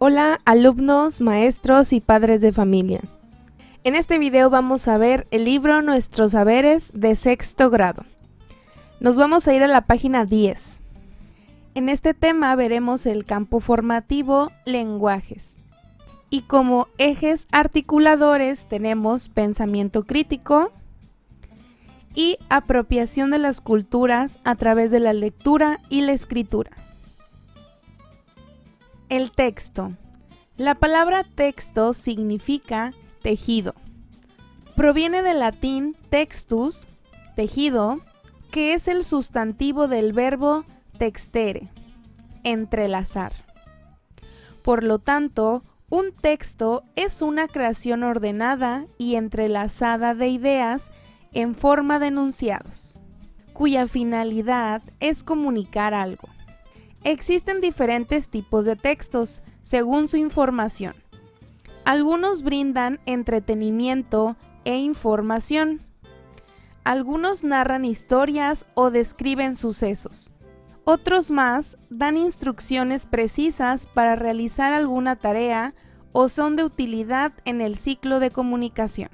Hola alumnos, maestros y padres de familia. En este video vamos a ver el libro Nuestros Saberes de sexto grado. Nos vamos a ir a la página 10. En este tema veremos el campo formativo lenguajes. Y como ejes articuladores tenemos pensamiento crítico y apropiación de las culturas a través de la lectura y la escritura. El texto. La palabra texto significa tejido. Proviene del latín textus, tejido, que es el sustantivo del verbo textere, entrelazar. Por lo tanto, un texto es una creación ordenada y entrelazada de ideas en forma de enunciados, cuya finalidad es comunicar algo. Existen diferentes tipos de textos, según su información. Algunos brindan entretenimiento e información. Algunos narran historias o describen sucesos. Otros más dan instrucciones precisas para realizar alguna tarea o son de utilidad en el ciclo de comunicación.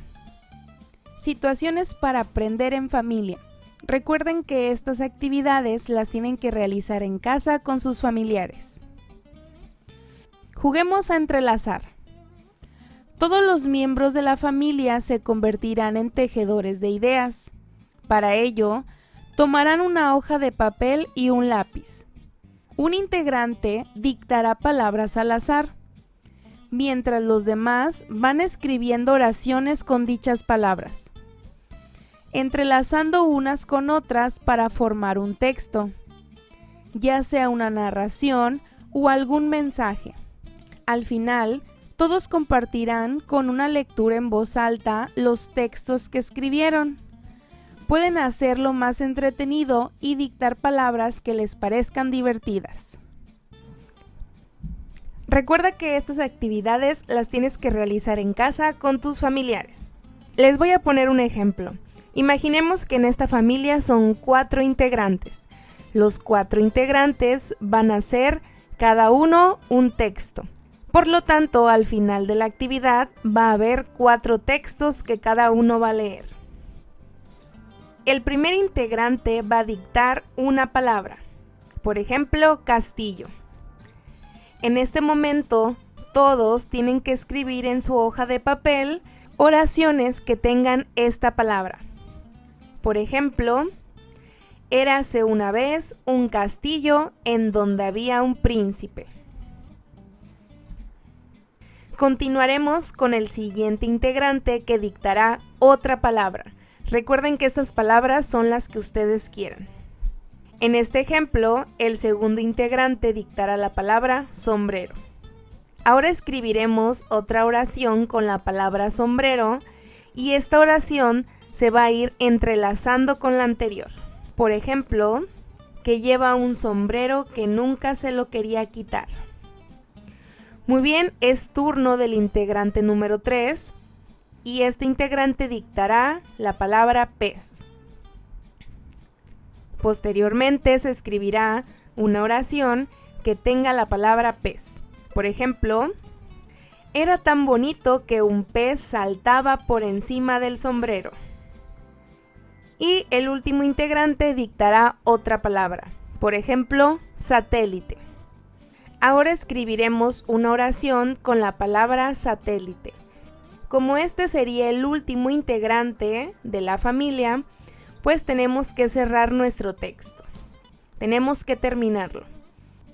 Situaciones para aprender en familia. Recuerden que estas actividades las tienen que realizar en casa con sus familiares. Juguemos a entrelazar. Todos los miembros de la familia se convertirán en tejedores de ideas. Para ello, tomarán una hoja de papel y un lápiz. Un integrante dictará palabras al azar, mientras los demás van escribiendo oraciones con dichas palabras, entrelazando unas con otras para formar un texto, ya sea una narración o algún mensaje. Al final, todos compartirán con una lectura en voz alta los textos que escribieron. Pueden hacerlo más entretenido y dictar palabras que les parezcan divertidas. Recuerda que estas actividades las tienes que realizar en casa con tus familiares. Les voy a poner un ejemplo. Imaginemos que en esta familia son 4 integrantes. Los 4 integrantes van a hacer cada uno un texto. Por lo tanto, al final de la actividad va a haber 4 textos que cada uno va a leer. El primer integrante va a dictar una palabra. Por ejemplo, castillo. En este momento, todos tienen que escribir en su hoja de papel oraciones que tengan esta palabra. Por ejemplo, érase una vez un castillo en donde había un príncipe. Continuaremos con el siguiente integrante que dictará otra palabra. Recuerden que estas palabras son las que ustedes quieran. En este ejemplo, el segundo integrante dictará la palabra sombrero. Ahora escribiremos otra oración con la palabra sombrero y esta oración se va a ir entrelazando con la anterior. Por ejemplo, que lleva un sombrero que nunca se lo quería quitar. Muy bien, es turno del integrante número 3 y este integrante dictará la palabra pez. Posteriormente se escribirá una oración que tenga la palabra pez. Por ejemplo, era tan bonito que un pez saltaba por encima del sombrero. Y el último integrante dictará otra palabra, por ejemplo, satélite. Ahora escribiremos una oración con la palabra satélite. Como este sería el último integrante de la familia, pues tenemos que cerrar nuestro texto. Tenemos que terminarlo.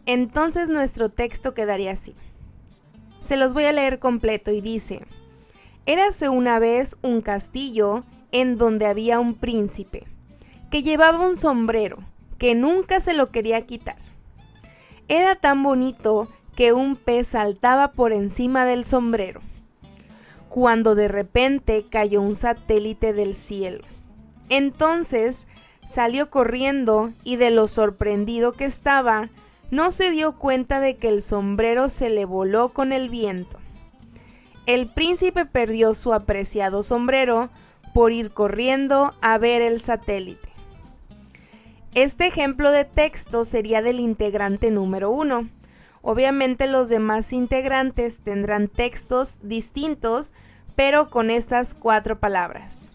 Entonces nuestro texto quedaría así. Se los voy a leer completo y dice: érase una vez un castillo en donde había un príncipe, que llevaba un sombrero, que nunca se lo quería quitar. Era tan bonito que un pez saltaba por encima del sombrero, cuando de repente cayó un satélite del cielo. Entonces salió corriendo y de lo sorprendido que estaba, no se dio cuenta de que el sombrero se le voló con el viento. El príncipe perdió su apreciado sombrero por ir corriendo a ver el satélite. Este ejemplo de texto sería del integrante número 1. Obviamente los demás integrantes tendrán textos distintos, pero con estas 4 palabras.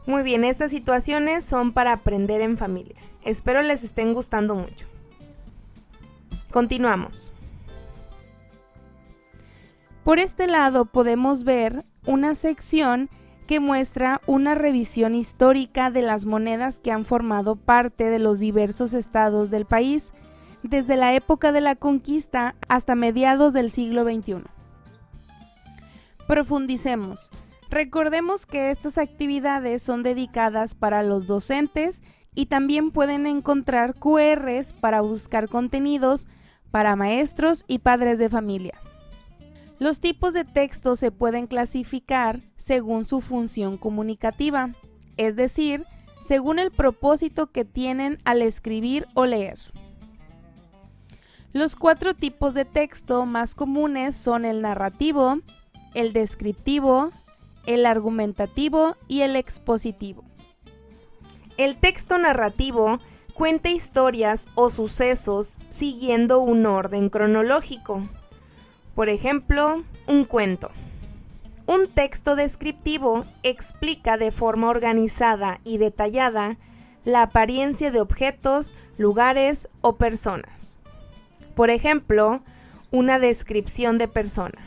Muy bien, estas situaciones son para aprender en familia. Espero les estén gustando mucho. Continuamos. Por este lado podemos ver una sección que muestra una revisión histórica de las monedas que han formado parte de los diversos estados del país desde la época de la conquista hasta mediados del siglo XXI. Profundicemos. Recordemos que estas actividades son dedicadas para los docentes y también pueden encontrar QRs para buscar contenidos para maestros y padres de familia. Los tipos de texto se pueden clasificar según su función comunicativa, es decir, según el propósito que tienen al escribir o leer. Los 4 tipos de texto más comunes son el narrativo, el descriptivo, el argumentativo y el expositivo. El texto narrativo cuenta historias o sucesos siguiendo un orden cronológico. Por ejemplo, un cuento. Un texto descriptivo explica de forma organizada y detallada la apariencia de objetos, lugares o personas. Por ejemplo, una descripción de persona.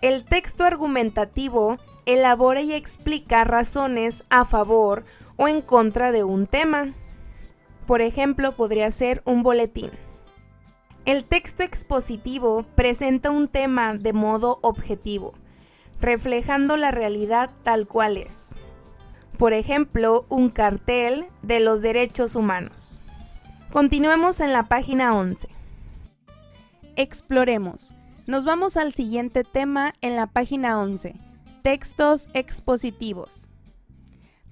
El texto argumentativo elabora y explica razones a favor o en contra de un tema. Por ejemplo, podría ser un boletín. El texto expositivo presenta un tema de modo objetivo, reflejando la realidad tal cual es. Por ejemplo, un cartel de los derechos humanos. Continuemos en la página 11. Exploremos. Nos vamos al siguiente tema en la página 11, textos expositivos.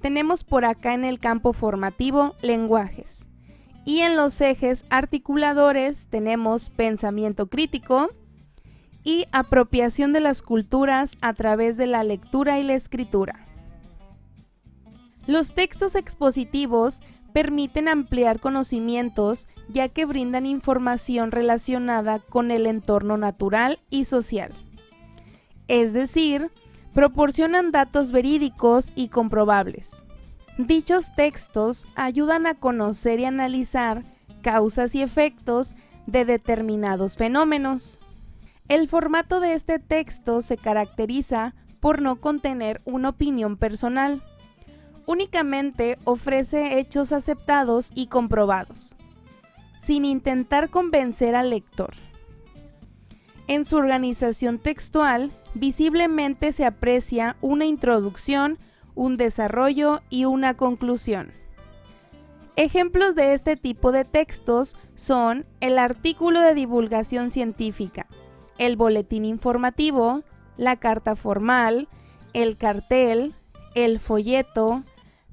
Tenemos por acá en el campo formativo lenguajes y en los ejes articuladores tenemos pensamiento crítico y apropiación de las culturas a través de la lectura y la escritura. Los textos expositivos permiten ampliar conocimientos ya que brindan información relacionada con el entorno natural y social. Es decir, proporcionan datos verídicos y comprobables. Dichos textos ayudan a conocer y analizar causas y efectos de determinados fenómenos. El formato de este texto se caracteriza por no contener una opinión personal. Únicamente ofrece hechos aceptados y comprobados, sin intentar convencer al lector. En su organización textual, visiblemente se aprecia una introducción, un desarrollo y una conclusión. Ejemplos de este tipo de textos son el artículo de divulgación científica, el boletín informativo, la carta formal, el cartel, el folleto,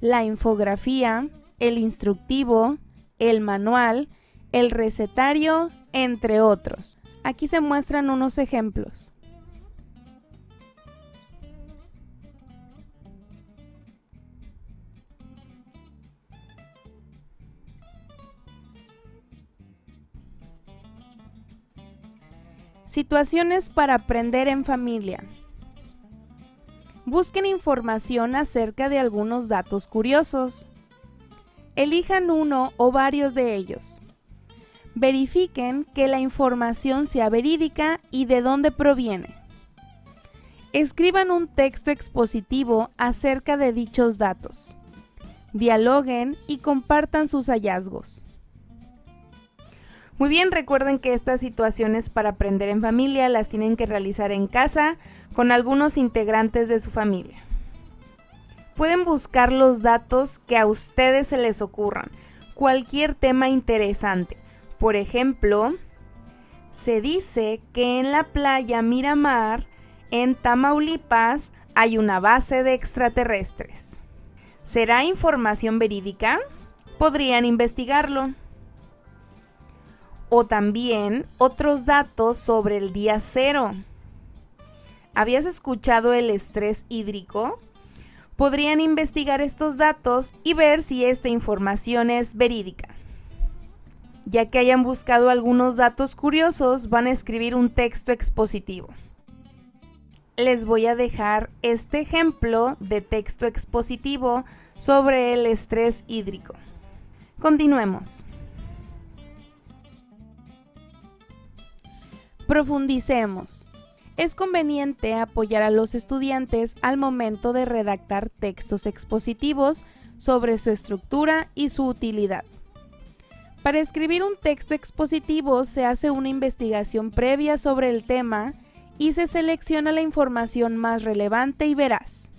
la infografía, el instructivo, el manual, el recetario, entre otros. Aquí se muestran unos ejemplos. Situaciones para aprender en familia. Busquen información acerca de algunos datos curiosos. Elijan uno o varios de ellos. Verifiquen que la información sea verídica y de dónde proviene. Escriban un texto expositivo acerca de dichos datos. Dialoguen y compartan sus hallazgos. Muy bien, recuerden que estas situaciones para aprender en familia las tienen que realizar en casa con algunos integrantes de su familia. Pueden buscar los datos que a ustedes se les ocurran, cualquier tema interesante. Por ejemplo, se dice que en la playa Miramar, en Tamaulipas, hay una base de extraterrestres. ¿Será información verídica? Podrían investigarlo. O también otros datos sobre el día cero. ¿Habías escuchado el estrés hídrico? Podrían investigar estos datos y ver si esta información es verídica. Ya que hayan buscado algunos datos curiosos, van a escribir un texto expositivo. Les voy a dejar este ejemplo de texto expositivo sobre el estrés hídrico. Continuemos. Profundicemos. Es conveniente apoyar a los estudiantes al momento de redactar textos expositivos sobre su estructura y su utilidad. Para escribir un texto expositivo se hace una investigación previa sobre el tema y se selecciona la información más relevante y veraz.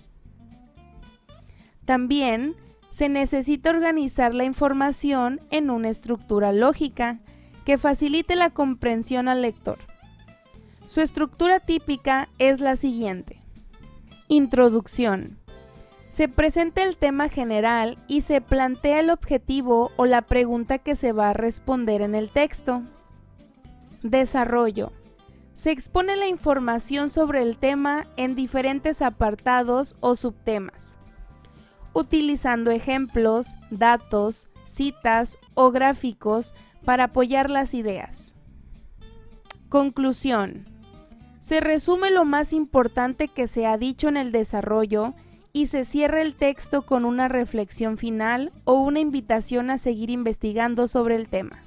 También se necesita organizar la información en una estructura lógica que facilite la comprensión al lector. Su estructura típica es la siguiente. Introducción. Se presenta el tema general y se plantea el objetivo o la pregunta que se va a responder en el texto. Desarrollo. Se expone la información sobre el tema en diferentes apartados o subtemas, utilizando ejemplos, datos, citas o gráficos para apoyar las ideas. Conclusión. Se resume lo más importante que se ha dicho en el desarrollo y se cierra el texto con una reflexión final o una invitación a seguir investigando sobre el tema.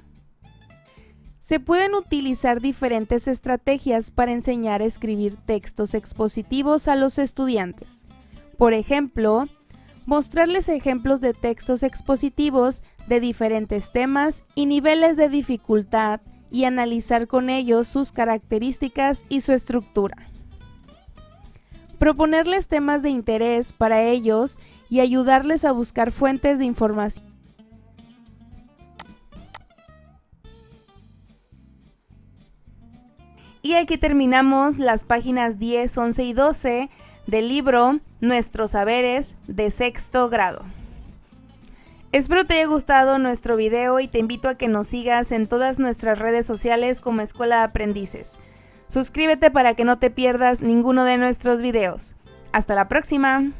Se pueden utilizar diferentes estrategias para enseñar a escribir textos expositivos a los estudiantes. Por ejemplo, mostrarles ejemplos de textos expositivos de diferentes temas y niveles de dificultad y analizar con ellos sus características y su estructura. Proponerles temas de interés para ellos y ayudarles a buscar fuentes de información. Y aquí terminamos las páginas 10, 11 y 12 del libro Nuestros Saberes de sexto grado. Espero te haya gustado nuestro video y te invito a que nos sigas en todas nuestras redes sociales como Escuela de Aprendices. Suscríbete para que no te pierdas ninguno de nuestros videos. ¡Hasta la próxima!